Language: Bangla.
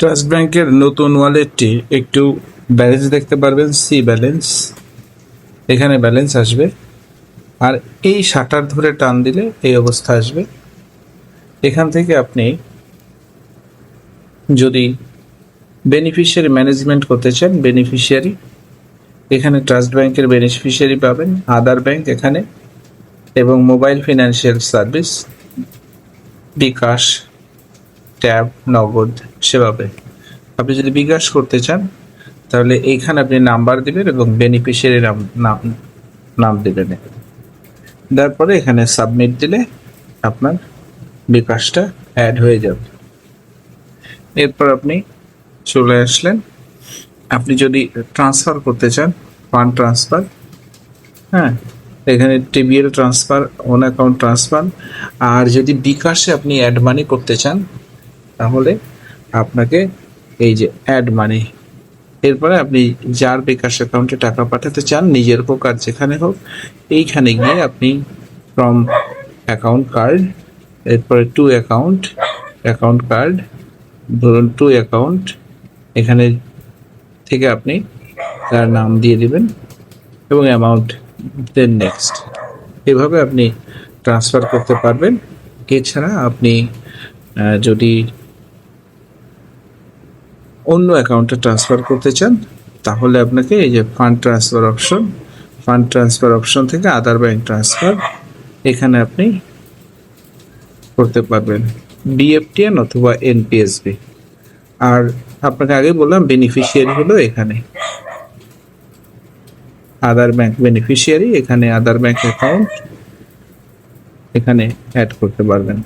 ট্রাস্ট ব্যাংকের নতুন ওয়ালেটটি একটু ব্যালেন্স দেখতে পারবেন, সি ব্যালেন্স, এখানে ব্যালেন্স আসবে আর এই শাটার ধরে টান দিলে এই অবস্থা আসবে। এখান থেকে আপনি যদি বেনিফিশিয়ারি ম্যানেজমেন্ট করতে চান, বেনিফিশিয়ারি এখানে ট্রাস্ট ব্যাংকের বেনিফিশিয়ারি পাবেন, আদার ব্যাংক এখানে, এবং মোবাইল ফিনান্সিয়াল সার্ভিস, বিকাশ, ট্যাব, নগদ সেভাবে। আপনি যদি বিকাশ করতে চান তাহলে এইখানে আপনি নাম্বার দিবেন এবং বেনিফিশিয়ারি নাম দিবেন। তারপরে এখানে সাবমিট দিলে আপনার বিকাশটা অ্যাড হয়ে যাবে। এরপর আপনি চলে আসলেন, আপনি যদি ট্রান্সফার করতে চান, ফান্ড ট্রান্সফার, হ্যাঁ, এখানে TBL transfer, own account transfer. আর যদি বিকাশে আপনি অ্যাড মানি করতে চান তাহলে আপনাকে এই যে অ্যাড মানি, এরপরে আপনি যার বিকাশ অ্যাকাউন্টে টাকা পাঠাতে চান, নিজের হোক আর যেখানে হোক, এইখানে গিয়ে আপনি ফ্রম অ্যাকাউন্ট কার্ড, এরপরে টু অ্যাকাউন্ট কার্ড, ধরুন টু অ্যাকাউন্ট, এখানে থেকে আপনি তার নাম দিয়ে দিবেন এবং অ্যামাউন্ট, দেন নেক্সট। এভাবে আপনি ট্রান্সফার করতে পারবেন। এছাড়া আপনি যদি অন্য অ্যাকাউন্টে ট্রান্সফার করতে চান তাহলে আপনাকে এই যে ফান্ড ট্রান্সফার অপশন থেকে আদার ব্যাংক ট্রান্সফার, এখানে আপনি করতে পারবেন, বিএফটিএন অথবা এনপিএসবি। আর আপনাকে আগে বললাম বেনিফিশিয়ারি হলো এখানে আদার ব্যাংক বেনিফিশিয়ারি, এখানে আদার ব্যাংক অ্যাকাউন্ট এখানে অ্যাড করতে পারবেন।